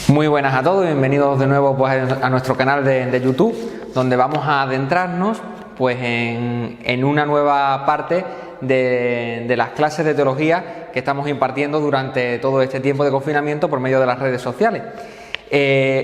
Muy buenas a todos, bienvenidos de nuevo pues, a nuestro canal de YouTube, donde vamos a adentrarnos pues, en una nueva parte de las clases de teología que estamos impartiendo durante todo este tiempo de confinamiento por medio de las redes sociales.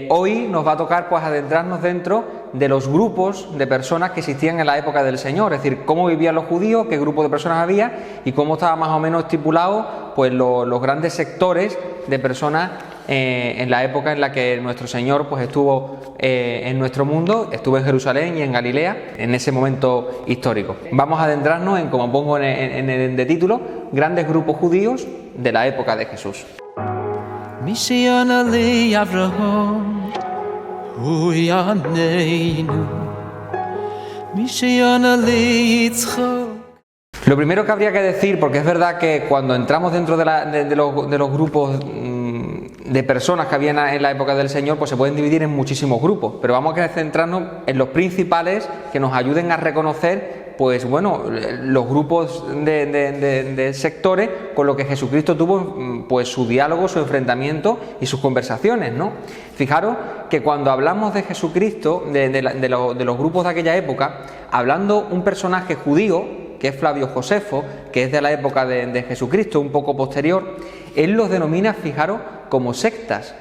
Hoy nos va a tocar pues, adentrarnos dentro de los grupos de personas que existían en la época del Señor, es decir, cómo vivían los judíos, qué grupo de personas había y cómo estaba más o menos estipulado pues, los grandes sectores de personas en la época en la que nuestro Señor pues, estuvo en nuestro mundo, estuvo en Jerusalén y en Galilea en ese momento histórico. Vamos a adentrarnos en, como pongo en el título, grandes grupos judíos de la época de Jesús. Lo primero que habría que decir, porque es verdad que cuando entramos dentro de los grupos de personas que había en la época del Señor, pues se pueden dividir en muchísimos grupos, pero vamos a centrarnos en los principales que nos ayuden a reconocer pues bueno, los grupos de sectores con los que Jesucristo tuvo pues su diálogo, su enfrentamiento y sus conversaciones, ¿no? Fijaros que cuando hablamos de Jesucristo, de los grupos de aquella época, hablando un personaje judío, que es Flavio Josefo, que es de la época de Jesucristo, un poco posterior, él los denomina, fijaros, como sectas.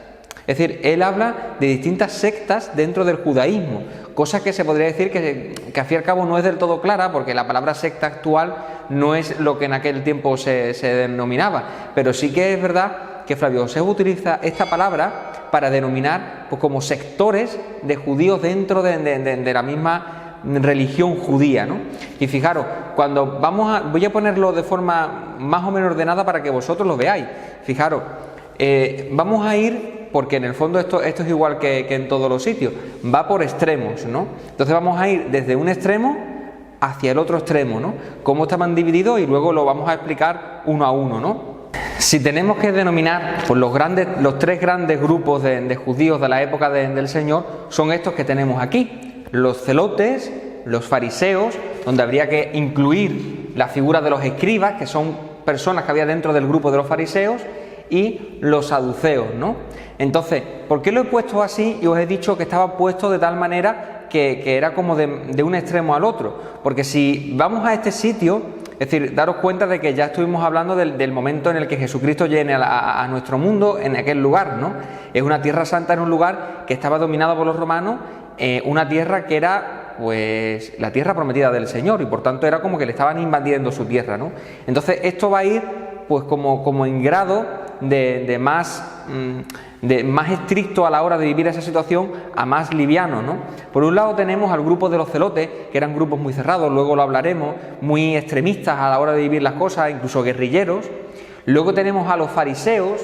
Es decir, él habla de distintas sectas dentro del judaísmo, cosa que se podría decir que al fin y al cabo no es del todo clara, porque la palabra secta actual no es lo que en aquel tiempo se denominaba, pero sí que es verdad que Flavio Josefo utiliza esta palabra para denominar pues, como sectores de judíos dentro de la misma religión judía, ¿no? Y fijaros, cuando voy a ponerlo de forma más o menos ordenada para que vosotros lo veáis. Fijaros, vamos a ir, porque en el fondo esto es igual que en todos los sitios, va por extremos, ¿no? Entonces vamos a ir desde un extremo hacia el otro extremo, ¿no? Cómo estaban divididos y luego lo vamos a explicar uno a uno, ¿no? Si tenemos que denominar pues, los tres grandes grupos de judíos de la época del Señor, son estos que tenemos aquí: los celotes, los fariseos, donde habría que incluir la figura de los escribas, que son personas que había dentro del grupo de los fariseos, y los saduceos, ¿no? Entonces, ¿por qué lo he puesto así? Y os he dicho que estaba puesto de tal manera que era como de un extremo al otro. Porque si vamos a este sitio, es decir, daros cuenta de que ya estuvimos hablando del momento en el que Jesucristo viene a nuestro mundo, en aquel lugar, ¿no? Es una tierra santa en un lugar que estaba dominado por los romanos, una tierra que era pues la tierra prometida del Señor, y por tanto era como que le estaban invadiendo su tierra, ¿no? Entonces esto va a ir pues como en grado de más estricto a la hora de vivir esa situación a más liviano, ¿no? Por un lado tenemos al grupo de los celotes, que eran grupos muy cerrados, luego lo hablaremos, muy extremistas a la hora de vivir las cosas, incluso guerrilleros. Luego tenemos a los fariseos,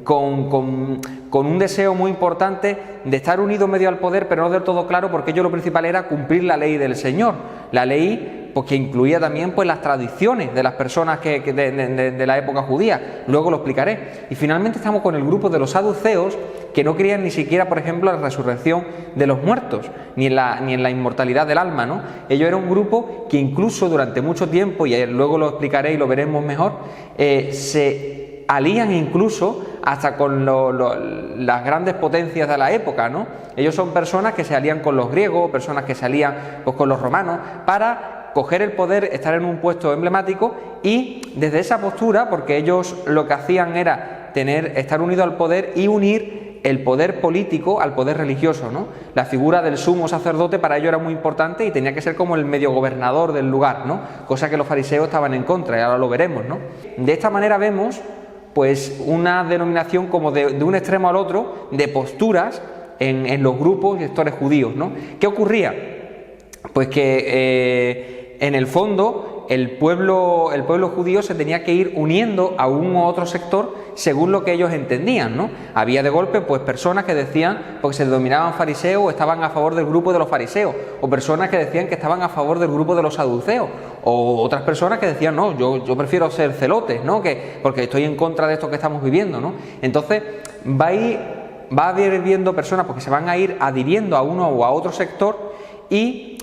con un deseo muy importante de estar unidos medio al poder, pero no del todo claro, porque ello lo principal era cumplir la ley del Señor, la ley pues, que incluía también pues, las tradiciones de las personas de la época judía. Luego lo explicaré. Y finalmente estamos con el grupo de los saduceos, que no creían ni siquiera, por ejemplo, en la resurrección de los muertos, ni en la inmortalidad del alma, ¿no? Ellos eran un grupo que incluso durante mucho tiempo, y luego lo explicaré y lo veremos mejor, se alían incluso hasta con las grandes potencias de la época, ¿no? Ellos son personas que se alían con los griegos, personas que se alían pues, con los romanos, para coger el poder, estar en un puesto emblemático, y desde esa postura, porque ellos lo que hacían era estar unidos al poder y unir el poder político al poder religioso, ¿no? La figura del sumo sacerdote para ellos era muy importante y tenía que ser como el medio gobernador del lugar, ¿no? Cosa que los fariseos estaban en contra, y ahora lo veremos, ¿no? De esta manera vemos pues una denominación como de un extremo al otro de posturas en los grupos y sectores judíos, ¿no? ¿Qué ocurría? Pues que en el fondo el pueblo judío se tenía que ir uniendo a un u otro sector según lo que ellos entendían, ¿no? Había de golpe pues personas que decían porque se denominaban fariseos o estaban a favor del grupo de los fariseos, o personas que decían que estaban a favor del grupo de los saduceos, o otras personas que decían no, yo prefiero ser celote, ¿no? Porque estoy en contra de esto que estamos viviendo, ¿no? Entonces va a ir viendo personas porque se van a ir adhiriendo a uno o a otro sector, y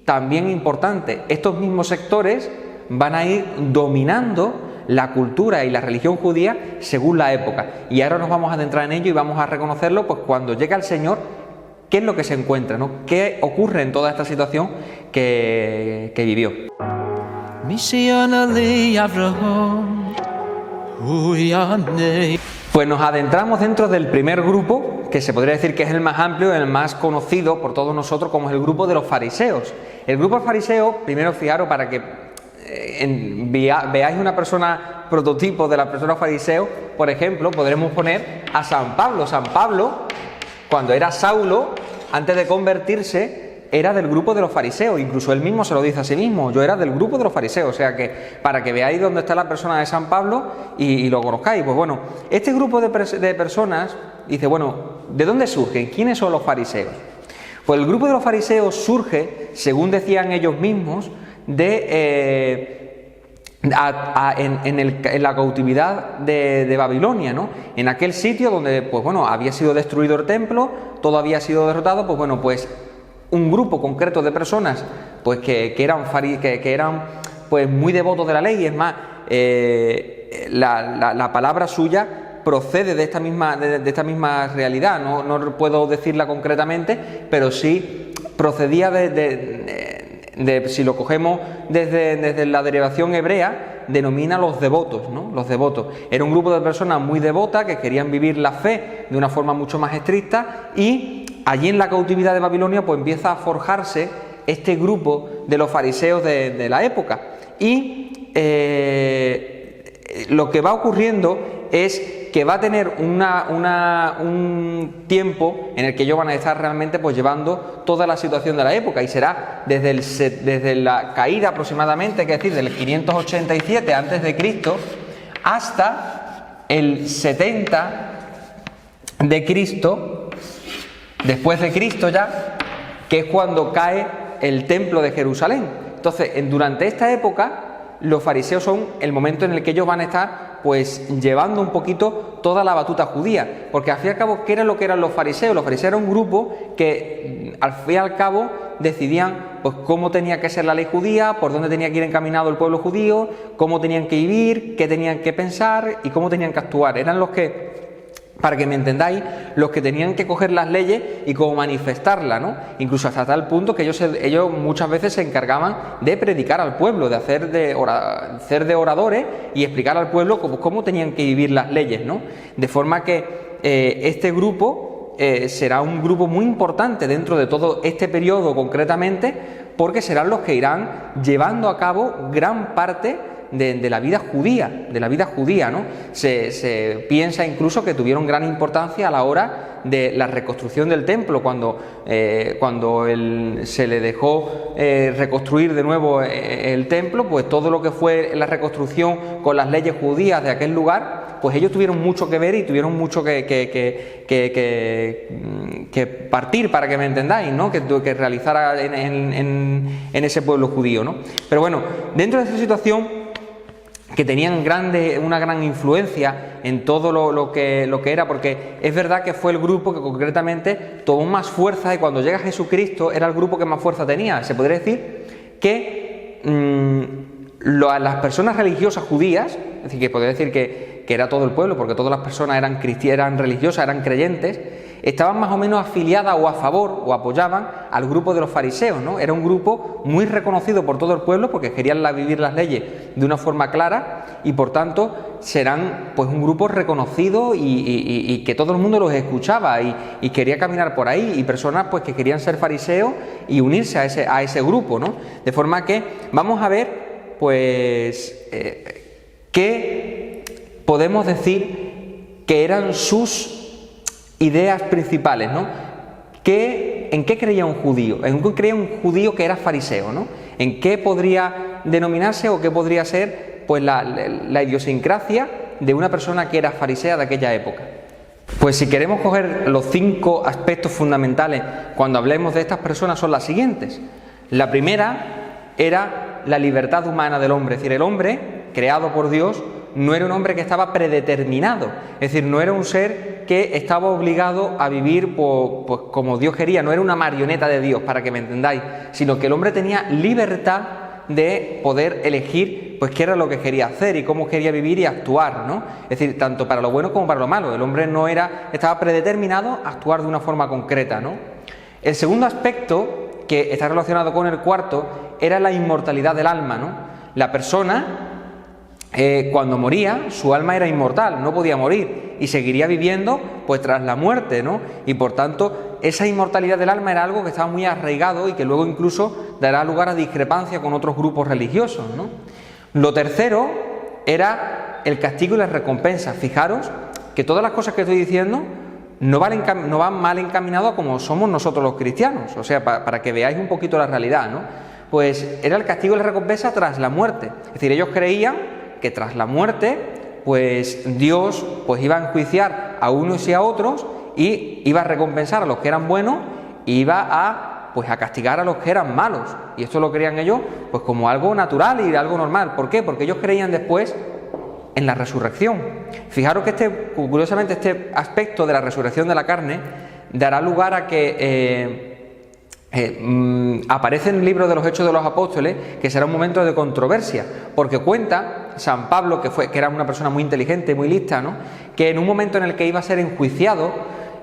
también importante, estos mismos sectores van a ir dominando la cultura y la religión judía según la época. Y ahora nos vamos a adentrar en ello y vamos a reconocerlo, pues cuando llega el Señor, qué es lo que se encuentra, ¿no? ¿Qué ocurre en toda esta situación que vivió? Pues nos adentramos dentro del primer grupo, que se podría decir que es el más amplio, el más conocido por todos nosotros, como es el grupo de los fariseos. El grupo fariseo, primero fijaros para que veáis una persona prototipo de la persona fariseo, por ejemplo, podremos poner a San Pablo. San Pablo, cuando era Saulo, antes de convertirse, era del grupo de los fariseos, incluso él mismo se lo dice a sí mismo, yo era del grupo de los fariseos, o sea que para que veáis dónde está la persona de San Pablo y lo conozcáis. Pues bueno, este grupo de personas dice, bueno, ¿de dónde surgen? ¿Quiénes son los fariseos? Pues el grupo de los fariseos surge, según decían ellos mismos, en la cautividad de Babilonia, ¿no? En aquel sitio donde, pues bueno, había sido destruido el templo, todo había sido derrotado, pues bueno, pues un grupo concreto de personas pues que eran pues muy devotos de la ley. Es más, la palabra suya procede de esta misma realidad, no puedo decirla concretamente, pero sí procedía si lo cogemos desde la derivación hebrea, denomina los devotos, ¿no? Los devotos. Era un grupo de personas muy devotas que querían vivir la fe de una forma mucho más estricta, y allí en la cautividad de Babilonia pues empieza a forjarse este grupo de los fariseos de la época. Y lo que va ocurriendo es que va a tener un tiempo en el que ellos van a estar realmente pues llevando toda la situación de la época, y será desde la caída aproximadamente, es decir, del 587 a.C. hasta el 70 de Cristo, después de Cristo ya, que es cuando cae el templo de Jerusalén. Entonces, durante esta época, los fariseos son el momento en el que ellos van a estar pues llevando un poquito toda la batuta judía, porque al fin y al cabo, ¿qué era lo que eran los fariseos? Los fariseos eran un grupo que al fin y al cabo decidían pues cómo tenía que ser la ley judía, por dónde tenía que ir encaminado el pueblo judío, cómo tenían que vivir, qué tenían que pensar y cómo tenían que actuar. Eran los que, para que me entendáis, los que tenían que coger las leyes y cómo manifestarlas, ¿no? Incluso hasta tal punto que ellos muchas veces se encargaban de predicar al pueblo, de hacer de oradores y explicar al pueblo cómo tenían que vivir las leyes, ¿no? De forma que este grupo será un grupo muy importante dentro de todo este periodo concretamente, porque serán los que irán llevando a cabo gran parte de la vida judía, ¿no? Se piensa incluso que tuvieron gran importancia a la hora de la reconstrucción del templo, cuando se le dejó reconstruir de nuevo el templo, pues todo lo que fue la reconstrucción con las leyes judías de aquel lugar, pues ellos tuvieron mucho que ver y tuvieron mucho que partir, para que me entendáis, ¿no? Que realizar en ese pueblo judío, ¿no? Pero bueno, dentro de esa situación, que tenían una gran influencia en todo lo que era, porque es verdad que fue el grupo que concretamente tomó más fuerza, y cuando llega Jesucristo era el grupo que más fuerza tenía. Se podría decir que las personas religiosas judías, es decir, que podría decir que era todo el pueblo, porque todas las personas eran religiosas, eran creyentes, estaban más o menos afiliadas o a favor o apoyaban al grupo de los fariseos, ¿no? Era un grupo muy reconocido por todo el pueblo porque querían vivir las leyes de una forma clara, y por tanto serán pues un grupo reconocido y que todo el mundo los escuchaba y quería caminar por ahí, y personas pues que querían ser fariseos y unirse a ese grupo, ¿no? De forma que vamos a ver pues qué podemos decir que eran sus ideas principales, ¿no? ¿En qué creía un judío? ¿En qué creía un judío que era fariseo, ¿no? ¿En qué podría denominarse o qué podría ser pues la idiosincrasia de una persona que era farisea de aquella época? Pues si queremos coger los 5 aspectos fundamentales cuando hablemos de estas personas, son las siguientes. La primera era la libertad humana del hombre, es decir, el hombre creado por Dios no era un hombre que estaba predeterminado, es decir, no era un ser que estaba obligado a vivir pues como Dios quería, no era una marioneta de Dios, para que me entendáis, sino que el hombre tenía libertad de poder elegir pues qué era lo que quería hacer y cómo quería vivir y actuar, ¿no? Es decir, tanto para lo bueno como para lo malo. El hombre estaba predeterminado a actuar de una forma concreta, ¿no? El segundo aspecto, que está relacionado con el cuarto, era la inmortalidad del alma, ¿no? La persona, cuando moría, su alma era inmortal, no podía morir y seguiría viviendo pues tras la muerte, ¿no? Y por tanto, esa inmortalidad del alma era algo que estaba muy arraigado y que luego incluso dará lugar a discrepancia con otros grupos religiosos, ¿no? Lo tercero era el castigo y la recompensa. Fijaros que todas las cosas que estoy diciendo no van mal encaminadas como somos nosotros los cristianos, o sea, para que veáis un poquito la realidad, ¿no? Pues era el castigo y la recompensa tras la muerte. Es decir, ellos creían que tras la muerte, pues Dios pues iba a enjuiciar a unos y a otros y iba a recompensar a los que eran buenos y iba a castigar a los que eran malos. Y esto lo creían ellos pues como algo natural y algo normal. ¿Por qué? Porque ellos creían después en la resurrección. Fijaros que curiosamente este aspecto de la resurrección de la carne dará lugar a que aparece en el libro de los Hechos de los Apóstoles, que será un momento de controversia, porque cuenta San Pablo, que era una persona muy inteligente, muy lista, ¿no? Que en un momento en el que iba a ser enjuiciado,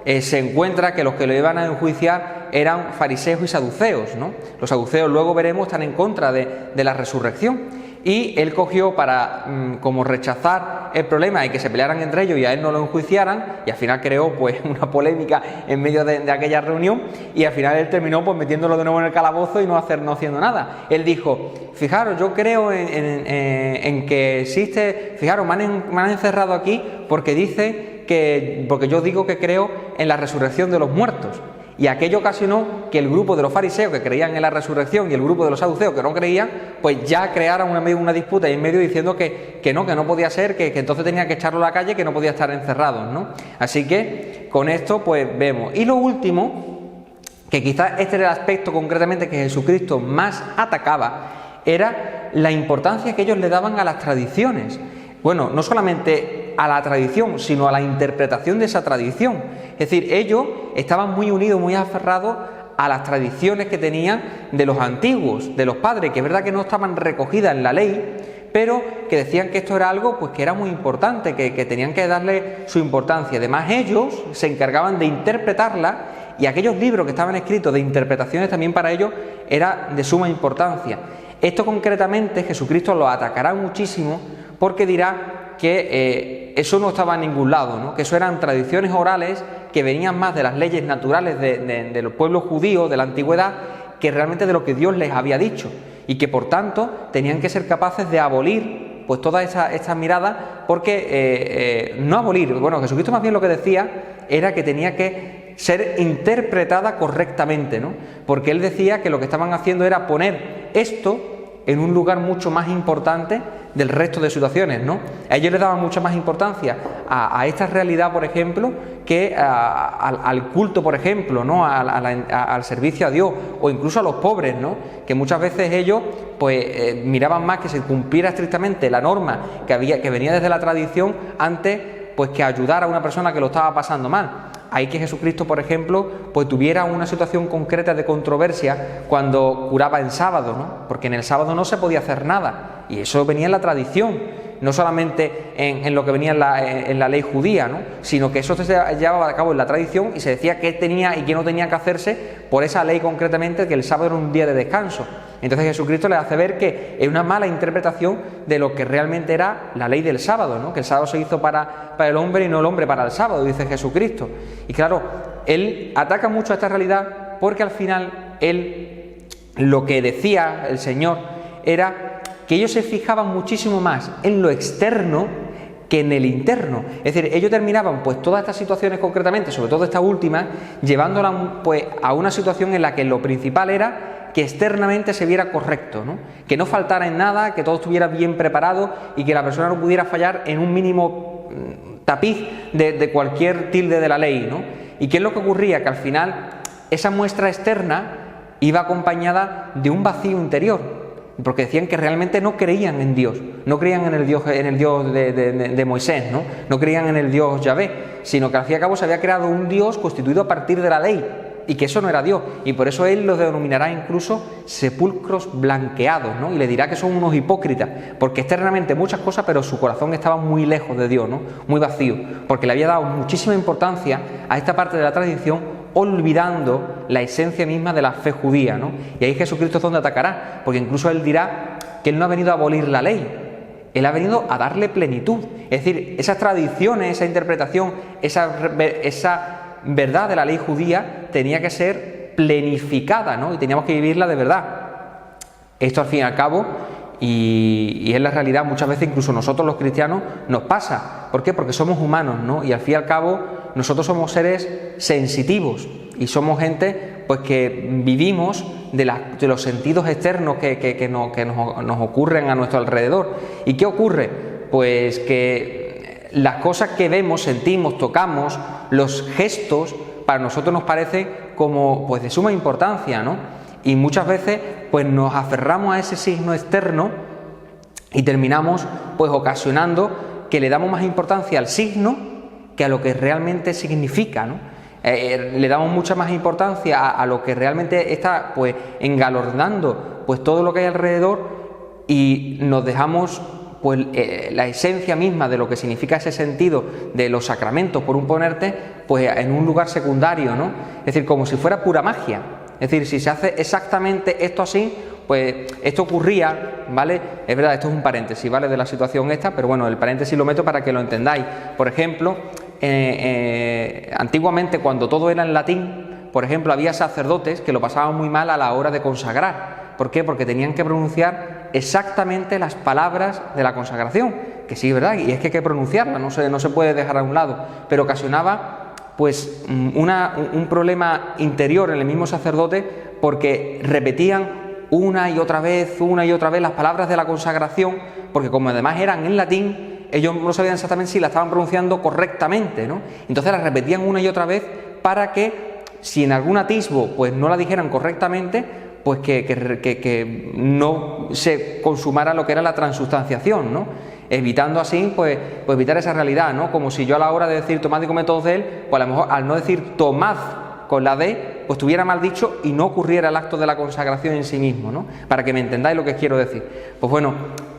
se encuentra que los que lo iban a enjuiciar eran fariseos y saduceos, ¿no? Los saduceos, luego veremos, están en contra de la resurrección. Y él cogió para como rechazar el problema y que se pelearan entre ellos y a él no lo enjuiciaran, y al final creó pues una polémica en medio de aquella reunión, y al final él terminó pues metiéndolo de nuevo en el calabozo y no haciendo nada. Él dijo: fijaros, yo creo en que existe, fijaros, me han encerrado aquí porque yo digo que creo en la resurrección de los muertos. Y aquello ocasionó que el grupo de los fariseos que creían en la resurrección y el grupo de los saduceos que no creían, pues ya crearan una disputa ahí en medio diciendo que no podía ser, que entonces tenía que echarlo a la calle, que no podía estar encerrados, ¿no? Así que con esto pues vemos. Y lo último, que quizás este era el aspecto concretamente que Jesucristo más atacaba, era la importancia que ellos le daban a las tradiciones. Bueno, no solamente a la tradición, sino a la interpretación de esa tradición. Es decir, ellos estaban muy unidos, muy aferrados a las tradiciones que tenían de los antiguos, de los padres, que es verdad que no estaban recogidas en la ley, pero que decían que esto era algo pues que era muy importante, que tenían que darle su importancia. Además, ellos se encargaban de interpretarla, y aquellos libros que estaban escritos de interpretaciones también para ellos era de suma importancia. Esto concretamente Jesucristo lo atacará muchísimo, porque dirá que eso no estaba en ningún lado, ¿no? Que eso eran tradiciones orales que venían más de las leyes naturales de los pueblos judíos de la antigüedad que realmente de lo que Dios les había dicho, y que por tanto tenían que ser capaces de abolir pues todas estas miradas, porque no abolir, bueno, Jesucristo más bien lo que decía era que tenía que ser interpretada correctamente, ¿no? Porque él decía que lo que estaban haciendo era poner esto en un lugar mucho más importante del resto de situaciones, ¿no? A ellos les daban mucha más importancia a esta realidad, por ejemplo, que al culto, por ejemplo, ¿no? Al servicio a Dios, o incluso a los pobres, ¿no? Que muchas veces ellos pues miraban más que se cumpliera estrictamente la norma que venía desde la tradición antes pues que ayudar a una persona que lo estaba pasando mal. Ahí que Jesucristo, por ejemplo, pues tuviera una situación concreta de controversia cuando curaba en sábado, ¿no? Porque en el sábado no se podía hacer nada, y eso venía en la tradición, no solamente en lo que venía en la ley judía, ¿no? Sino que eso se llevaba a cabo en la tradición y se decía qué tenía y qué no tenía que hacerse por esa ley concretamente, que el sábado era un día de descanso. Entonces Jesucristo les hace ver que es una mala interpretación de lo que realmente era la ley del sábado, ¿no? Que el sábado se hizo para el hombre y no el hombre para el sábado, dice Jesucristo. Y claro, él ataca mucho a esta realidad porque al final él, lo que decía el Señor era que ellos se fijaban muchísimo más en lo externo que en el interno. Es decir, ellos terminaban pues todas estas situaciones concretamente, sobre todo esta última, llevándola pues a una situación en la que lo principal era que externamente se viera correcto, ¿no? Que no faltara en nada, que todo estuviera bien preparado y que la persona no pudiera fallar en un mínimo tapiz de cualquier tilde de la ley, ¿no? ¿Y qué es lo que ocurría? Que al final esa muestra externa iba acompañada de un vacío interior, porque decían que realmente no creían en Dios, no creían en el Dios de Moisés, ¿no? No creían en el Dios Yahvé, sino que al fin y al cabo se había creado un Dios constituido a partir de la ley, y que eso no era Dios, y por eso él los denominará incluso sepulcros blanqueados, ¿no? Y le dirá que son unos hipócritas, porque externamente muchas cosas, pero su corazón estaba muy lejos de Dios, ¿no? Muy vacío, porque le había dado muchísima importancia a esta parte de la tradición, olvidando la esencia misma de la fe judía, ¿no? Y ahí Jesucristo es donde atacará, porque incluso él dirá que él no ha venido a abolir la ley, él ha venido a darle plenitud. Es decir, esas tradiciones, esa interpretación, esa verdad de la ley judía tenía que ser plenificada, ¿no? Y teníamos que vivirla de verdad. Esto al fin y al cabo, y es la realidad, muchas veces incluso nosotros los cristianos nos pasa. ¿Por qué? Porque somos humanos, ¿no? Y al fin y al cabo nosotros somos seres sensitivos y somos gente pues que vivimos de los sentidos externos que nos ocurren a nuestro alrededor. ¿Y qué ocurre? Pues que las cosas que vemos, sentimos, tocamos, los gestos, para nosotros nos parecen como pues de suma importancia, ¿no? Y muchas veces pues nos aferramos a ese signo externo y terminamos pues ocasionando que le damos más importancia al signo que a lo que realmente significa, ¿no? Le damos mucha más importancia a lo que realmente está pues engalonando pues todo lo que hay alrededor, y nos dejamos pues la esencia misma de lo que significa ese sentido de los sacramentos, por un ponerte, pues en un lugar secundario, ¿no? Es decir, como si fuera pura magia. Es decir, si se hace exactamente esto así, pues esto ocurría, ¿vale? Es verdad, esto es un paréntesis, ¿vale? De la situación esta, pero bueno, el paréntesis lo meto para que lo entendáis. Por ejemplo, antiguamente, cuando todo era en latín, por ejemplo, había sacerdotes que lo pasaban muy mal a la hora de consagrar. ¿Por qué? Porque tenían que pronunciar exactamente las palabras de la consagración, que sí, ¿verdad? Y es que hay que pronunciarla, no se puede dejar a un lado, pero ocasionaba pues un problema interior en el mismo sacerdote, porque repetían una y otra vez las palabras de la consagración, porque como además eran en latín, ellos no sabían exactamente si la estaban pronunciando correctamente, ¿no? Entonces las repetían una y otra vez para que, si en algún atisbo pues no la dijeran correctamente, pues que no se consumara lo que era la transustanciación, ¿no? Evitando así, pues evitar esa realidad, ¿no? Como si yo a la hora de decir tomad y comed todos de él, pues a lo mejor al no decir tomad con la D, pues estuviera mal dicho y no ocurriera el acto de la consagración en sí mismo, ¿no? Para que me entendáis lo que quiero decir. Pues bueno,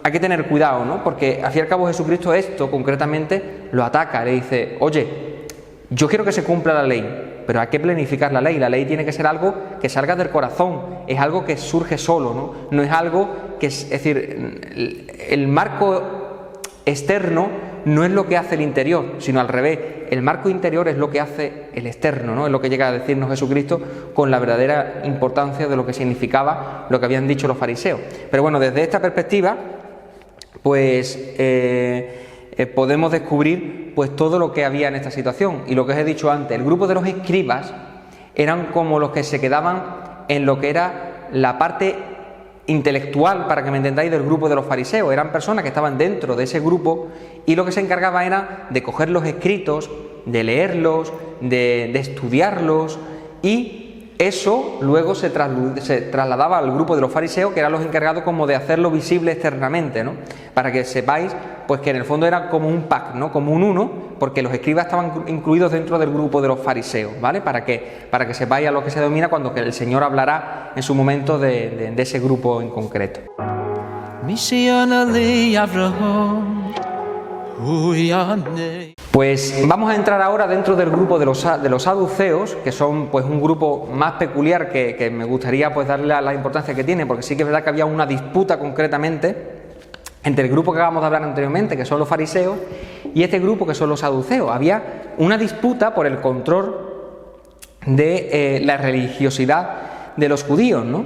hay que tener cuidado, ¿no? Porque al fin y al cabo Jesucristo esto concretamente lo ataca, le dice, oye, yo quiero que se cumpla la ley, pero hay que planificar la ley tiene que ser algo que salga del corazón, es algo que surge solo, ¿no? No es algo que es decir, el marco externo no es lo que hace el interior, sino al revés, el marco interior es lo que hace el externo, ¿no? Es lo que llega a decirnos Jesucristo con la verdadera importancia de lo que significaba lo que habían dicho los fariseos. Pero bueno, desde esta perspectiva, pues podemos descubrir pues todo lo que había en esta situación. Y lo que os he dicho antes, el grupo de los escribas eran como los que se quedaban en lo que era la parte intelectual, para que me entendáis, del grupo de los fariseos. Eran personas que estaban dentro de ese grupo y lo que se encargaba era de coger los escritos, de leerlos, de estudiarlos, y eso luego se trasladaba al grupo de los fariseos, que eran los encargados como de hacerlo visible externamente, ¿no? Para que sepáis pues que en el fondo era como un pack, ¿no? Como un uno, porque los escribas estaban incluidos dentro del grupo de los fariseos, ¿vale? Para que sepáis a lo que se denomina cuando el Señor hablará en su momento de ese grupo en concreto. Pues vamos a entrar ahora dentro del grupo de los saduceos, que son pues un grupo más peculiar que me gustaría pues darle la importancia que tiene, porque sí que es verdad que había una disputa concretamente entre el grupo que acabamos de hablar anteriormente, que son los fariseos, y este grupo que son los saduceos. Había una disputa por el control de la religiosidad de los judíos, ¿no?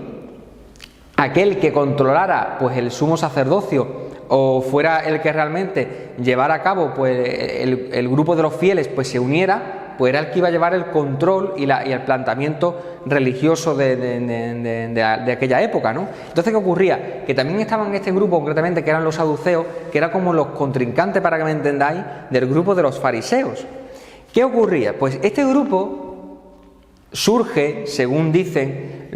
Aquel que controlara pues el sumo sacerdocio, o fuera el que realmente llevara a cabo pues el grupo de los fieles pues se uniera, pues era el que iba a llevar el control y el planteamiento religioso de aquella época, ¿no? Entonces, ¿qué ocurría? Que también estaban en este grupo concretamente, que eran los saduceos, que era como los contrincantes, para que me entendáis, del grupo de los fariseos. ¿Qué ocurría? Pues este grupo surge, según dicen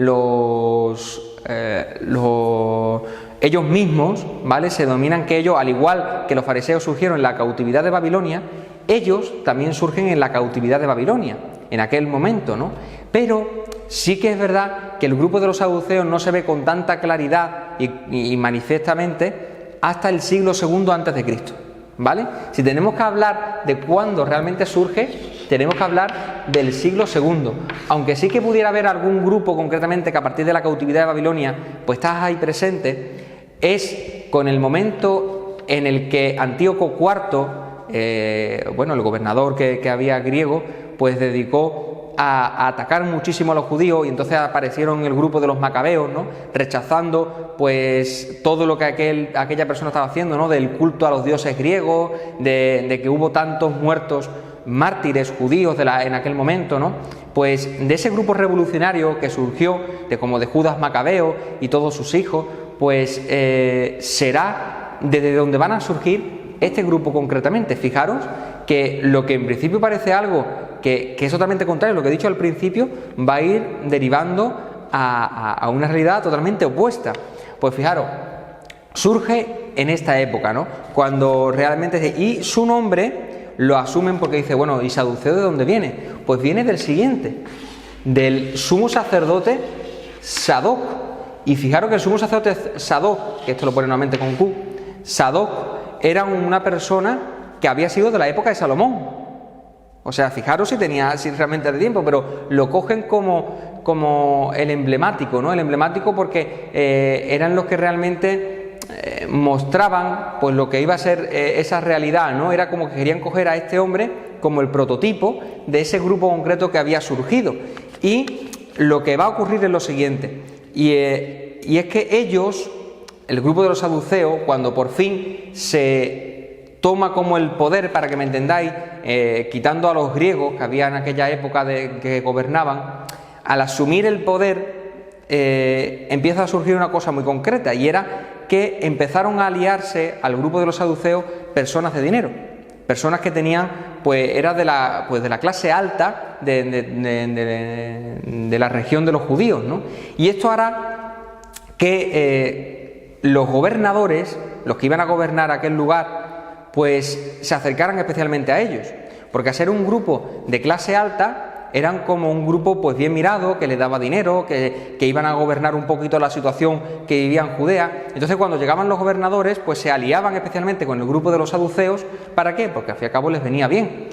ellos mismos, ¿vale? Se denominan que ellos, al igual que los fariseos surgieron en la cautividad de Babilonia, ellos también surgen en la cautividad de Babilonia, en aquel momento, ¿no? Pero sí que es verdad que el grupo de los saduceos no se ve con tanta claridad y manifiestamente hasta el siglo II a.C., ¿vale? Si tenemos que hablar de cuándo realmente surge, tenemos que hablar del siglo II, aunque sí que pudiera haber algún grupo concretamente que a partir de la cautividad de Babilonia pues está ahí presente, es con el momento en el que Antíoco IV, el gobernador que había griego, pues dedicó a atacar muchísimo a los judíos, y entonces aparecieron el grupo de los macabeos, ¿no?, rechazando pues todo lo que aquella persona estaba haciendo, ¿no?, del culto a los dioses griegos, de que hubo tantos muertos mártires judíos en aquel momento, ¿no? Pues de ese grupo revolucionario que surgió como de Judas Macabeo y todos sus hijos, pues será desde donde van a surgir este grupo concretamente. Fijaros que lo que en principio parece algo que es totalmente contrario a lo que he dicho al principio, va a ir derivando a una realidad totalmente opuesta. Pues fijaros, surge en esta época, ¿no?, cuando realmente... Y su nombre lo asumen porque dice, bueno, ¿y saduceo de dónde viene? Pues viene del siguiente, del sumo sacerdote Sadoc. Y fijaros que el sumo sacerdote Sadoc, que esto lo pone nuevamente con Q, Sadoc era una persona que había sido de la época de Salomón. O sea, fijaros si realmente de tiempo, pero lo cogen como el emblemático, ¿no? El emblemático porque eran los que realmente mostraban pues lo que iba a ser esa realidad, ¿no? Era como que querían coger a este hombre como el prototipo de ese grupo concreto que había surgido. Y lo que va a ocurrir es lo siguiente, y es que ellos, el grupo de los saduceos, cuando por fin se toma como el poder, para que me entendáis, quitando a los griegos que había en aquella época que gobernaban, al asumir el poder empieza a surgir una cosa muy concreta, y era que empezaron a aliarse al grupo de los saduceos personas de dinero, personas que tenían, pues era de la clase alta de la región de los judíos, ¿no? Y esto hará que los gobernadores, los que iban a gobernar aquel lugar, pues se acercaran especialmente a ellos, porque al ser un grupo de clase alta eran como un grupo pues bien mirado, que les daba dinero, que iban a gobernar un poquito la situación que vivía en Judea. Entonces cuando llegaban los gobernadores pues se aliaban especialmente con el grupo de los saduceos. ¿Para qué? Porque al fin y al cabo les venía bien.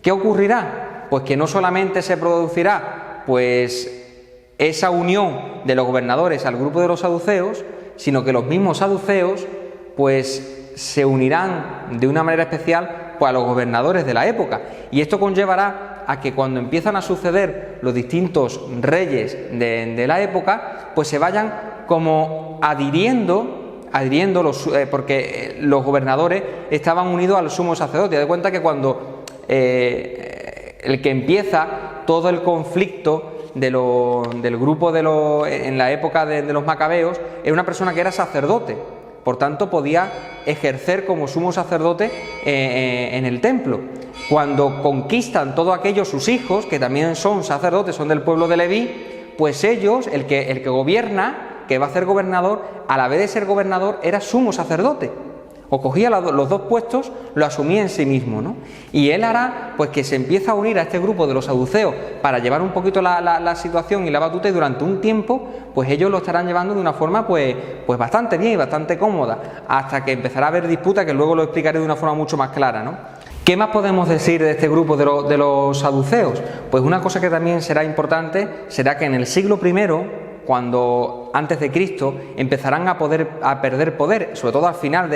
¿Qué ocurrirá? Pues que no solamente se producirá pues esa unión de los gobernadores al grupo de los saduceos, sino que los mismos saduceos pues se unirán de una manera especial pues a los gobernadores de la época, y esto conllevará a que cuando empiezan a suceder los distintos reyes de la época, pues se vayan como adhiriendo porque los gobernadores estaban unidos al sumo sacerdote. De cuenta que cuando el que empieza todo el conflicto del grupo en la época de los macabeos era una persona que era sacerdote. Por tanto, podía ejercer como sumo sacerdote en el templo. Cuando conquistan todo aquello sus hijos, que también son sacerdotes, son del pueblo de Leví, pues ellos, el que gobierna, que va a ser gobernador, a la vez de ser gobernador, era sumo sacerdote. O cogía los dos puestos, lo asumía en sí mismo, ¿no? Y él hará pues que se empieza a unir a este grupo de los saduceos para llevar un poquito la situación y la batuta, y durante un tiempo pues ellos lo estarán llevando de una forma pues bastante bien y bastante cómoda, hasta que empezará a haber disputa, que luego lo explicaré de una forma mucho más clara, ¿no? ¿Qué más podemos decir de este grupo de los saduceos? Pues una cosa que también será importante será que en el siglo I, cuando antes de Cristo, empezarán a perder poder, sobre todo al final,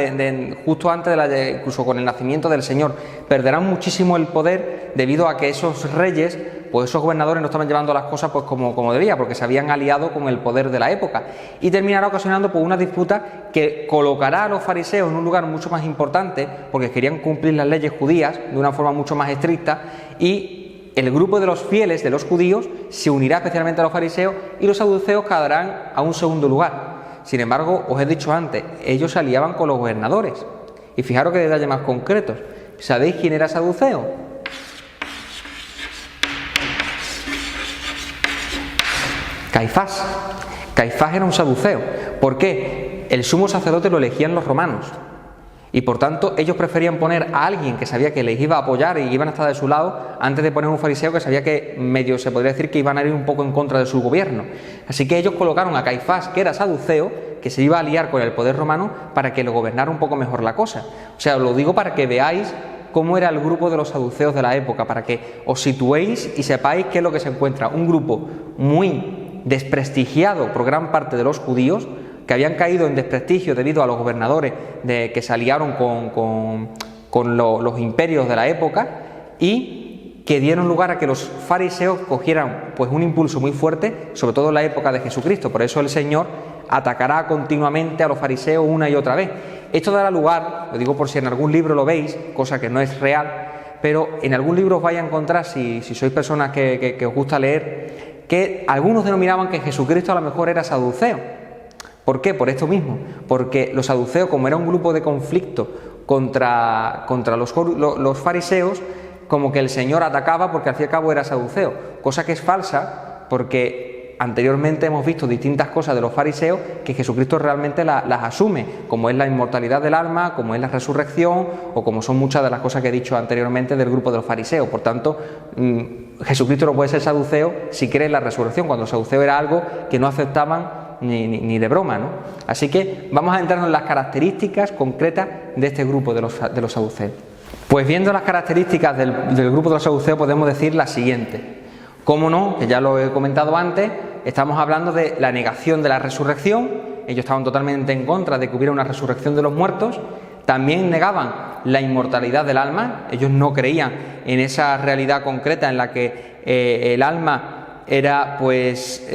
justo antes incluso con el nacimiento del Señor, perderán muchísimo el poder debido a que esos reyes, pues esos gobernadores no estaban llevando las cosas pues como debía, porque se habían aliado con el poder de la época, y terminará ocasionando pues una disputa que colocará a los fariseos en un lugar mucho más importante, porque querían cumplir las leyes judías de una forma mucho más estricta, y el grupo de los fieles, de los judíos, se unirá especialmente a los fariseos, y los saduceos quedarán a un segundo lugar. Sin embargo, os he dicho antes, ellos se aliaban con los gobernadores. Y fijaros que detalles más concretos. ¿Sabéis quién era saduceo? Caifás. Caifás era un saduceo. ¿Por qué? El sumo sacerdote lo elegían los romanos. Y por tanto ellos preferían poner a alguien que sabía que les iba a apoyar y iban a estar de su lado antes de poner un fariseo que sabía que medio se podría decir que iban a ir un poco en contra de su gobierno. Así que ellos colocaron a Caifás, que era saduceo, que se iba a aliar con el poder romano para que lo gobernara un poco mejor la cosa. O sea, os lo digo para que veáis cómo era el grupo de los saduceos de la época, para que os situéis y sepáis qué es lo que se encuentra. Un grupo muy desprestigiado por gran parte de los judíos, que habían caído en desprestigio debido a los gobernadores que se aliaron con los imperios de la época, y que dieron lugar a que los fariseos cogieran pues un impulso muy fuerte, sobre todo en la época de Jesucristo. Por eso el Señor atacará continuamente a los fariseos una y otra vez. Esto dará lugar, lo digo por si en algún libro lo veis, cosa que no es real, pero en algún libro os vais a encontrar, si sois personas que os gusta leer, que algunos denominaban que Jesucristo a lo mejor era saduceo. ¿Por qué? Por esto mismo, porque los saduceos, como era un grupo de conflicto contra los fariseos, como que el Señor atacaba porque al fin y al cabo era saduceo, cosa que es falsa, porque anteriormente hemos visto distintas cosas de los fariseos que Jesucristo realmente las asume, como es la inmortalidad del alma, como es la resurrección, o como son muchas de las cosas que he dicho anteriormente del grupo de los fariseos. Por tanto, Jesucristo no puede ser saduceo si cree en la resurrección, cuando el saduceo era algo que no aceptaban ni de broma, ¿no? Así que vamos a entrarnos en las características concretas de este grupo de los saduceos. Pues viendo las características del grupo de los saduceos podemos decir las siguientes. Cómo no, que ya lo he comentado antes, estamos hablando de la negación de la resurrección. Ellos estaban totalmente en contra de que hubiera una resurrección de los muertos. También negaban la inmortalidad del alma. Ellos no creían en esa realidad concreta en la que el alma era pues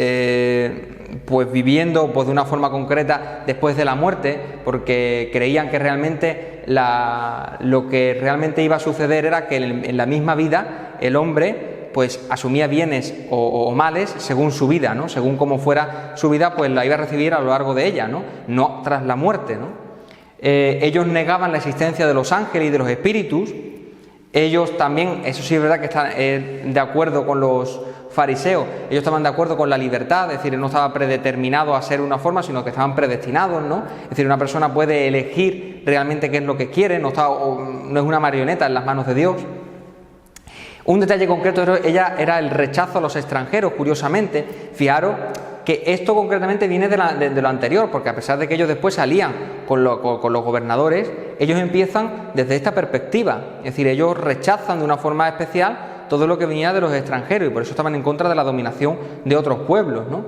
viviendo pues de una forma concreta después de la muerte, porque creían que realmente lo que realmente iba a suceder era que en la misma vida el hombre pues asumía bienes o males según su vida, ¿no? Según cómo fuera su vida, pues la iba a recibir a lo largo de ella, no tras la muerte, ¿no? Ellos negaban la existencia de los ángeles y de los espíritus. Ellos también, eso sí es verdad que están de acuerdo con los fariseos, ellos estaban de acuerdo con la libertad, es decir, no estaba predeterminado a ser una forma, sino que estaban predestinados, ¿no? Es decir, una persona puede elegir realmente qué es lo que quiere, no es una marioneta en las manos de Dios. Un detalle concreto era el rechazo a los extranjeros, curiosamente. Fijaros que esto concretamente viene de lo anterior, porque a pesar de que ellos después salían con los gobernadores, ellos empiezan desde esta perspectiva, es decir, ellos rechazan de una forma especial todo lo que venía de los extranjeros, y por eso estaban en contra de la dominación de otros pueblos, ¿no?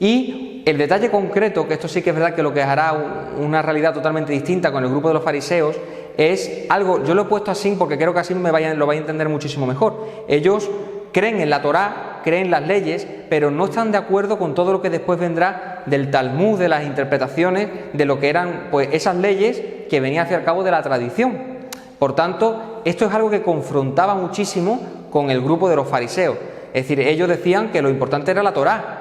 Y el detalle concreto, que esto sí que es verdad que lo que hará una realidad totalmente distinta con el grupo de los fariseos, es algo, yo lo he puesto así porque creo que así lo vais a entender muchísimo mejor. Ellos creen en la Torá, creen en las leyes, pero no están de acuerdo con todo lo que después vendrá del Talmud, de las interpretaciones, de lo que eran pues esas leyes que venían hacia el cabo de la tradición. Por tanto, esto es algo que confrontaba muchísimo con el grupo de los fariseos. Es decir, ellos decían que lo importante era la Torá,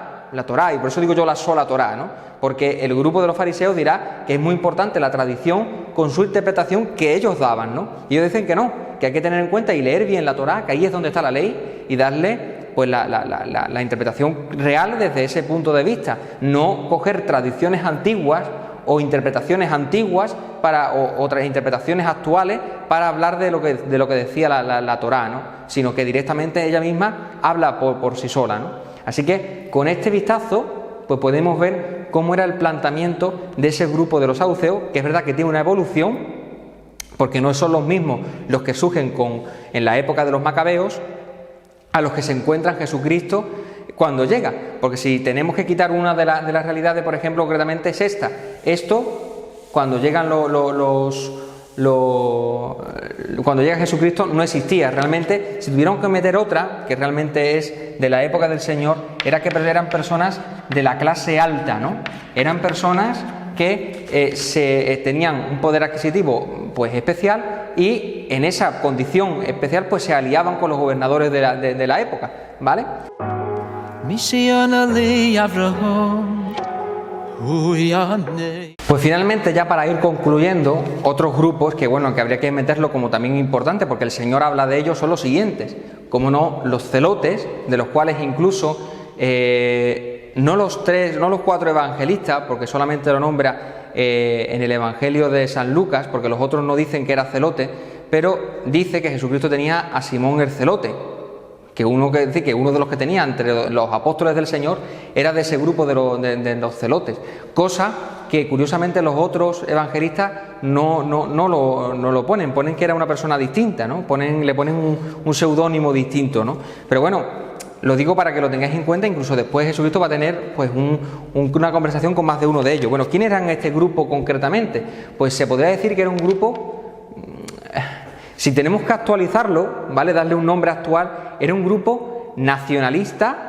y por eso digo yo la sola Torá, ¿no? Porque el grupo de los fariseos dirá que es muy importante la tradición con su interpretación que ellos daban, ¿no? Y ellos dicen que no, que hay que tener en cuenta y leer bien la Torá, que ahí es donde está la ley, y darle pues la interpretación real desde ese punto de vista, no coger tradiciones antiguas o interpretaciones antiguas o otras interpretaciones actuales para hablar de lo que decía la Torá, ¿no? Sino que directamente ella misma habla por sí sola, ¿no? Así que con este vistazo pues podemos ver cómo era el planteamiento de ese grupo de los saduceos, que es verdad que tiene una evolución, porque no son los mismos los que surgen en la época de los macabeos a los que se encuentran Jesucristo cuando llega, porque si tenemos que quitar una de las realidades, por ejemplo, concretamente es esta. Esto, cuando llegan cuando llega Jesucristo, no existía. Realmente, si tuvieron que meter otra, que realmente es de la época del Señor, era que eran personas de la clase alta, ¿no? Eran personas que tenían un poder adquisitivo pues especial, y en esa condición especial pues se aliaban con los gobernadores de la época, ¿vale? Pues finalmente, ya para ir concluyendo, otros grupos que habría que meterlo como también importante, porque el Señor habla de ellos, son los siguientes. Como no, los celotes, de los cuales incluso no los 4 evangelistas, porque solamente lo nombra en el Evangelio de San Lucas, porque los otros no dicen que era celote, pero dice que Jesucristo tenía a Simón el celote, que uno de los que tenía entre los apóstoles del Señor era de ese grupo de los celotes, cosa que curiosamente los otros evangelistas no lo ponen que era una persona distinta, ¿no? Le ponen un seudónimo distinto, ¿no? Pero bueno, lo digo para que lo tengáis en cuenta, incluso después Jesucristo va a tener pues una conversación con más de uno de ellos. Bueno, ¿quién eran este grupo concretamente? Pues se podría decir que era un grupo, si tenemos que actualizarlo, ¿vale? Darle un nombre actual, era un grupo nacionalista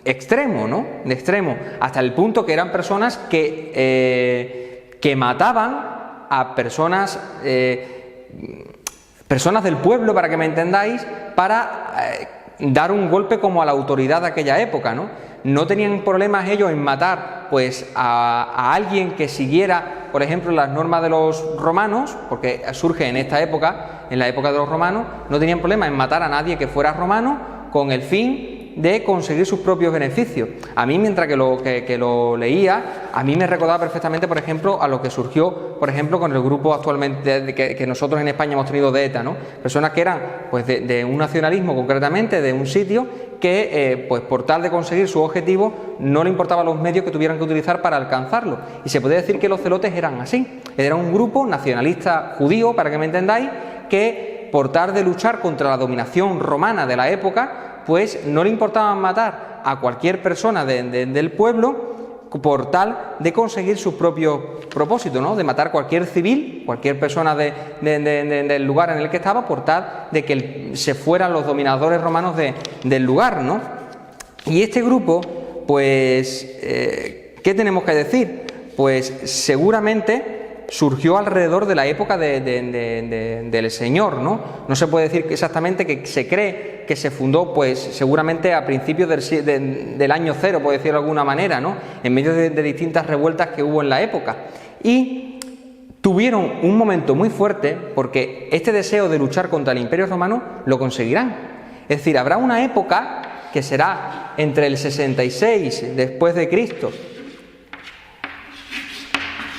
extremo, ¿no? De extremo, hasta el punto que eran personas que mataban a personas del pueblo, para que me entendáis, para dar un golpe como a la autoridad de aquella época, ¿no? No tenían problemas ellos en matar pues a alguien que siguiera, por ejemplo, las normas de los romanos, porque surge en esta época, en la época de los romanos, no tenían problema en matar a nadie que fuera romano con el fin de conseguir sus propios beneficios. A mí, mientras que lo leía, a mí me recordaba perfectamente, por ejemplo, a lo que surgió, por ejemplo, con el grupo actualmente que nosotros en España hemos tenido de ETA, ¿no? Personas que eran pues de un nacionalismo, concretamente de un sitio, que pues por tal de conseguir su objetivo no le importaban los medios que tuvieran que utilizar para alcanzarlo. Y se podría decir que los celotes eran así. Era un grupo nacionalista judío, para que me entendáis, que por tal de luchar contra la dominación romana de la época, pues no le importaba matar a cualquier persona del pueblo por tal de conseguir sus propios propósitos, ¿no? De matar cualquier civil, cualquier persona del lugar en el que estaba, por tal de que se fueran los dominadores romanos del lugar, ¿no? Y este grupo, pues, ¿qué tenemos que decir? Pues seguramente surgió alrededor de la época del Señor, ¿no? No se puede decir exactamente, que se cree que se fundó, pues seguramente a principios del año cero, por decirlo de alguna manera, ¿no? En medio de distintas revueltas que hubo en la época. Y tuvieron un momento muy fuerte, porque este deseo de luchar contra el Imperio Romano lo conseguirán. Es decir, habrá una época que será entre el 66 después de Cristo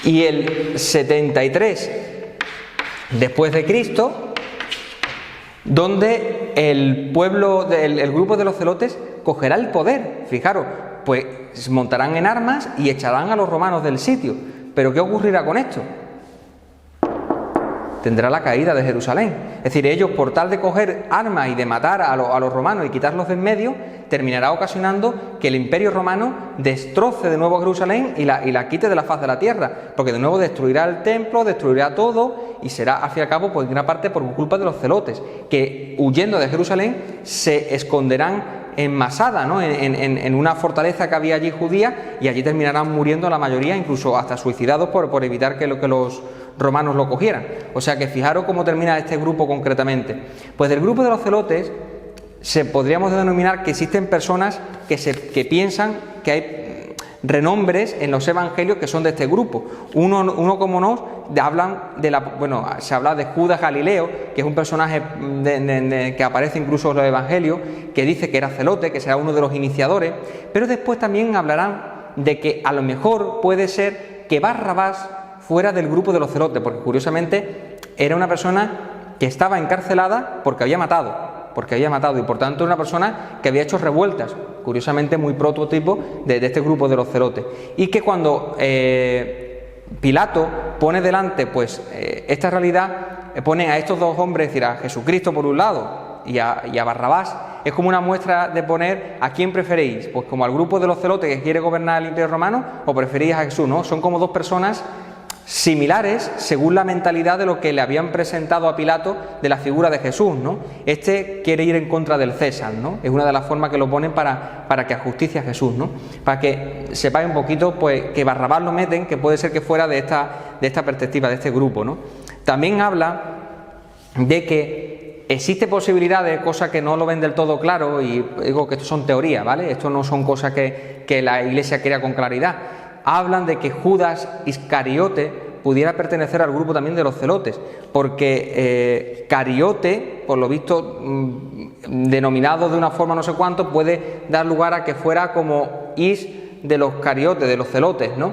y el 73 después de Cristo, donde el grupo de los celotes cogerá el poder. Fijaros, pues montarán en armas y echarán a los romanos del sitio. ¿Pero qué ocurrirá con esto? Tendrá la caída de Jerusalén. Es decir, ellos, por tal de coger armas y de matar a los romanos y quitarlos de en medio, terminará ocasionando que el Imperio Romano destroce de nuevo Jerusalén y la quite de la faz de la tierra, porque de nuevo destruirá el templo, destruirá todo, y será, al fin y al cabo, pues en gran parte por culpa de los celotes, que huyendo de Jerusalén se esconderán en Masada, ¿no? en una fortaleza que había allí judía, y allí terminarán muriendo la mayoría, incluso hasta suicidados por evitar que los romanos lo cogieran. O sea que fijaros cómo termina este grupo concretamente. Pues del grupo de los celotes podríamos denominar que existen personas que piensan que hay renombres en los evangelios que son de este grupo. Uno como nos hablan se habla de Judas Galileo, que es un personaje que aparece incluso en los evangelios, que dice que era celote, que será uno de los iniciadores, pero después también hablarán de que a lo mejor puede ser que Barrabás fuera del grupo de los celotes, porque curiosamente era una persona que estaba encarcelada porque había matado, y por tanto era una persona que había hecho revueltas, curiosamente muy prototipo de este grupo de los celotes, y que cuando Pilato pone delante pues esta realidad, pone a estos dos hombres, es decir, a Jesucristo por un lado y a Barrabás, es como una muestra de poner a quién preferís, pues como al grupo de los celotes que quiere gobernar el Imperio Romano, o preferís a Jesús, ¿no? Son como dos personas similares según la mentalidad de lo que le habían presentado a Pilato de la figura de Jesús, ¿no? Este quiere ir en contra del César, ¿no? Es una de las formas que lo ponen para que ajusticie a Jesús, ¿no? Para que sepáis un poquito, pues, que Barrabás lo meten, que puede ser que fuera de esta perspectiva, de este grupo, ¿no? También habla de que existe posibilidades, cosas que no lo ven del todo claro, y digo que esto son teorías, ¿vale? Esto no son cosas que la Iglesia crea con claridad. Hablan de que Judas Iscariote pudiera pertenecer al grupo también de los celotes, porque Cariote, por lo visto, denominado de una forma no sé cuánto, puede dar lugar a que fuera como Is de los Cariotes, de los celotes, ¿no?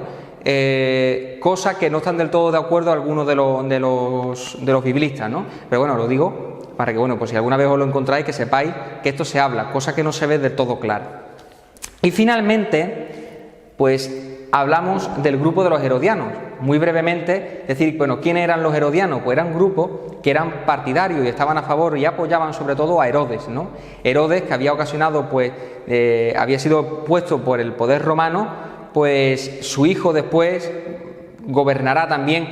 Cosa que no están del todo de acuerdo algunos de los biblistas, ¿no? Pero bueno, lo digo para que, bueno, pues si alguna vez os lo encontráis, que sepáis que esto se habla, cosa que no se ve del todo clara. Y finalmente, pues hablamos del grupo de los herodianos. Muy brevemente, decir, bueno, ¿quiénes eran los herodianos? Pues eran grupos que eran partidarios y estaban a favor y apoyaban sobre todo a Herodes, ¿no? Herodes, que había ocasionado, pues, había sido puesto por el poder romano, pues su hijo después gobernará también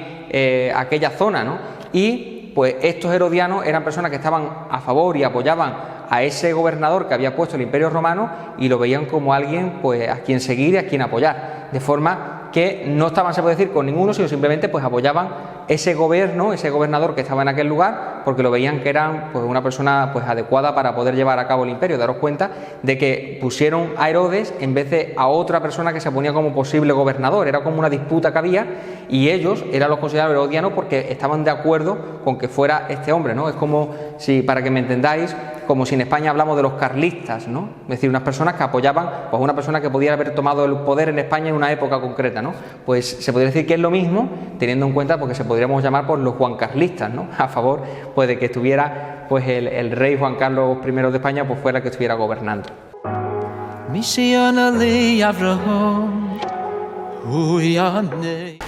aquella zona, ¿no? Y pues estos herodianos eran personas que estaban a favor y apoyaban a ese gobernador que había puesto el Imperio Romano y lo veían como alguien, pues, a quien seguir y a quien apoyar, de forma que no estaban, se puede decir, con ninguno, sino simplemente pues apoyaban ese gobierno, ese gobernador que estaba en aquel lugar, porque lo veían que eran, pues, una persona, pues, adecuada para poder llevar a cabo el imperio. Daros cuenta de que pusieron a Herodes en vez de a otra persona que se ponía como posible gobernador. Era como una disputa que había y ellos eran los considerados herodianos porque estaban de acuerdo con que fuera este hombre, ¿no? Es como si, para que me entendáis, como si en España hablamos de los carlistas, ¿no? Es decir, unas personas que apoyaban, pues, una persona que podía haber tomado el poder en España en una época concreta, ¿no? Pues se podría decir que es lo mismo, teniendo en cuenta porque se podríamos llamar por los juancarlistas, ¿no? A favor, pues, de que estuviera, pues, el rey Juan Carlos I de España, pues, fuera el que estuviera gobernando.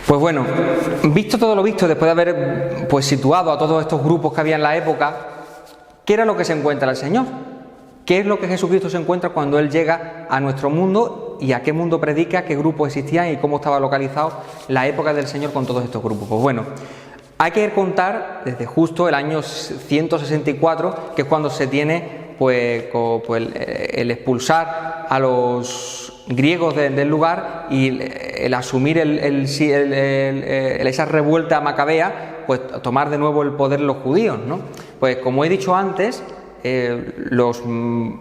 Pues bueno, visto todo lo visto, después de haber, pues, situado a todos estos grupos que había en la época, ¿qué era lo que se encuentra el Señor? ¿Qué es lo que Jesucristo se encuentra cuando Él llega a nuestro mundo y a qué mundo predica, qué grupos existían y cómo estaba localizado la época del Señor con todos estos grupos? Pues bueno, hay que contar desde justo el año 164, que es cuando se tiene, pues, el expulsar a los griegos del lugar y el asumir esa revuelta macabea, pues tomar de nuevo el poder los judíos, ¿no? Pues como he dicho antes, los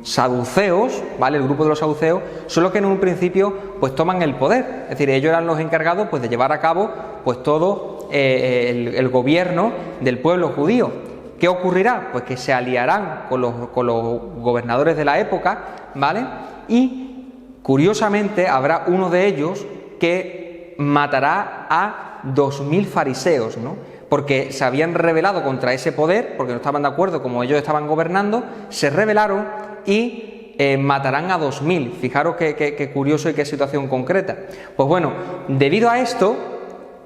saduceos, ¿vale? El grupo de los saduceos son los que en un principio, pues, toman el poder, es decir, ellos eran los encargados, pues, de llevar a cabo, pues, todo el gobierno del pueblo judío. ¿Qué ocurrirá? Pues que se aliarán con los gobernadores de la época, ¿vale? Y curiosamente habrá uno de ellos que matará a 2000 fariseos, ¿no? Porque se habían rebelado contra ese poder, porque no estaban de acuerdo como ellos estaban gobernando, se rebelaron y matarán a 2000. Fijaros qué curioso y qué situación concreta. Pues bueno, debido a esto,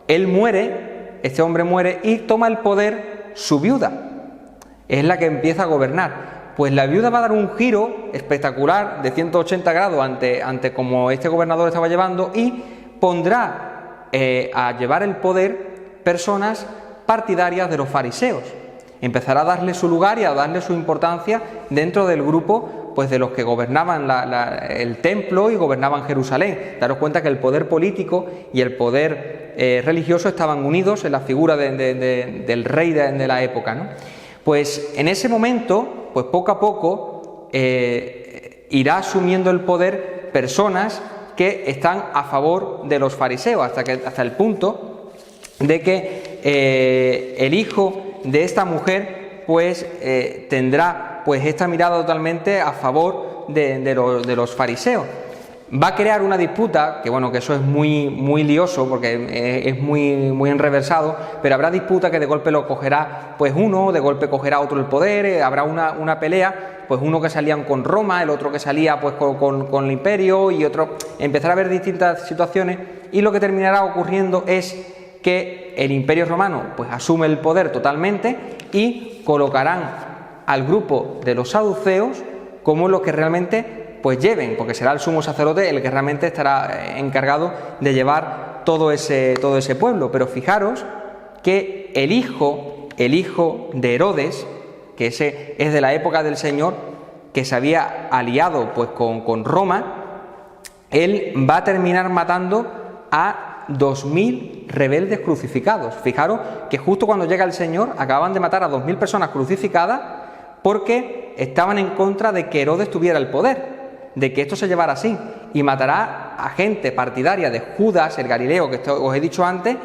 él muere, este hombre muere y toma el poder su viuda. Es la que empieza a gobernar. Pues la viuda va a dar un giro espectacular de 180 grados ante como este gobernador estaba llevando y pondrá a llevar el poder personas partidarias de los fariseos. Empezará a darle su lugar y a darle su importancia dentro del grupo, pues, de los que gobernaban el templo y gobernaban Jerusalén. Daros cuenta que el poder político y el poder religioso estaban unidos en la figura del rey de la época, ¿no? Pues en ese momento, pues poco a poco irá asumiendo el poder personas que están a favor de los fariseos, hasta el punto de que el hijo de esta mujer, pues, tendrá, pues, esta mirada totalmente a favor de los fariseos. Va a crear una disputa, que bueno, que eso es muy lioso porque es muy enreversado, pero habrá disputa que de golpe lo cogerá, pues, uno, de golpe cogerá otro el poder, habrá una pelea, pues uno que salían con Roma, el otro que salía, pues, con el imperio y otro, empezará a haber distintas situaciones y lo que terminará ocurriendo es que el Imperio Romano, pues, asume el poder totalmente y colocarán al grupo de los saduceos como los que realmente, pues, lleven, porque será el sumo sacerdote el que realmente estará encargado de llevar todo ese pueblo. Pero fijaros que el hijo de Herodes, que ese es de la época del Señor, que se había aliado, pues, con Roma, él va a terminar matando a 2000 rebeldes crucificados. Fijaros que justo cuando llega el Señor acaban de matar a 2000 personas crucificadas porque estaban en contra de que Herodes tuviera el poder, de que esto se llevara así, y matará a gente partidaria de Judas, el Galileo, que os he dicho antes,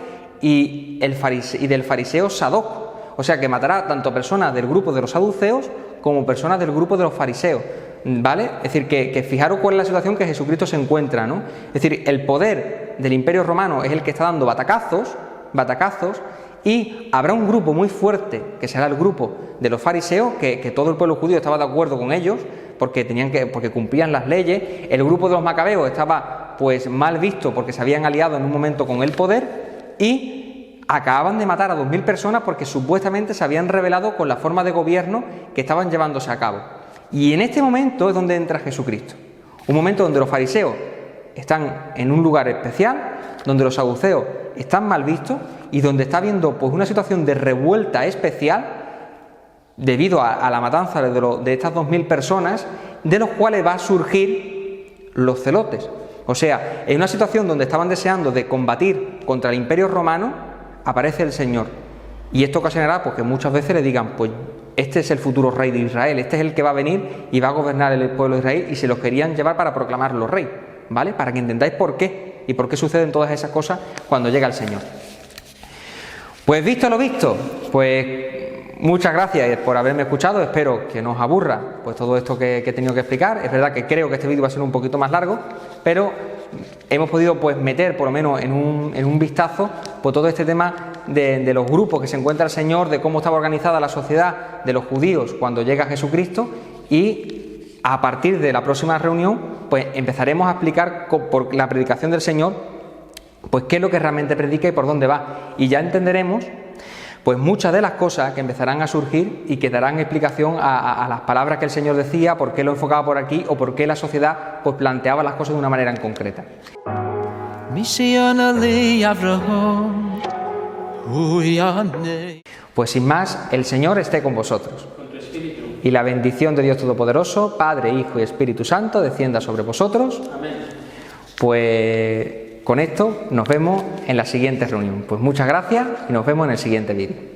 y del fariseo Sadoc. O sea que matará tanto personas del grupo de los saduceos como personas del grupo de los fariseos, ¿vale? Es decir, que fijaros cuál es la situación que Jesucristo se encuentra, ¿no? Es decir, el poder poder del Imperio Romano es el que está dando batacazos, y habrá un grupo muy fuerte, que será el grupo de los fariseos, que todo el pueblo judío estaba de acuerdo con ellos, porque cumplían las leyes. El grupo de los macabeos estaba pues mal visto porque se habían aliado en un momento con el poder, y acababan de matar a 2000 personas porque supuestamente se habían rebelado con la forma de gobierno que estaban llevándose a cabo. Y en este momento es donde entra Jesucristo, un momento donde los fariseos están en un lugar especial, donde los saduceos están mal vistos y donde está habiendo pues una situación de revuelta especial debido a la matanza de estas 2000 personas, de los cuales va a surgir los celotes. O sea, en una situación donde estaban deseando de combatir contra el Imperio Romano, aparece el Señor. Y esto ocasionará pues que muchas veces le digan, pues este es el futuro rey de Israel, este es el que va a venir y va a gobernar el pueblo de Israel, y se los querían llevar para proclamarlo rey, ¿vale? Para que entendáis por qué y por qué suceden todas esas cosas cuando llega el Señor. Pues visto lo visto, pues muchas gracias por haberme escuchado. Espero que no os aburra pues todo esto que he tenido que explicar. Es verdad que creo que este vídeo va a ser un poquito más largo, pero hemos podido pues meter por lo menos en un vistazo pues todo este tema de los grupos que se encuentra el Señor, de cómo estaba organizada la sociedad de los judíos cuando llega Jesucristo, y a partir de la próxima reunión pues empezaremos a explicar por la predicación del Señor pues qué es lo que realmente predica y por dónde va, y ya entenderemos pues muchas de las cosas que empezarán a surgir y que darán explicación a las palabras que el Señor decía, por qué lo enfocaba por aquí o por qué la sociedad pues planteaba las cosas de una manera en concreta. Pues sin más, el Señor esté con vosotros. Y la bendición de Dios Todopoderoso, Padre, Hijo y Espíritu Santo, descienda sobre vosotros. Amén. Pues con esto nos vemos en la siguiente reunión. Pues muchas gracias y nos vemos en el siguiente vídeo.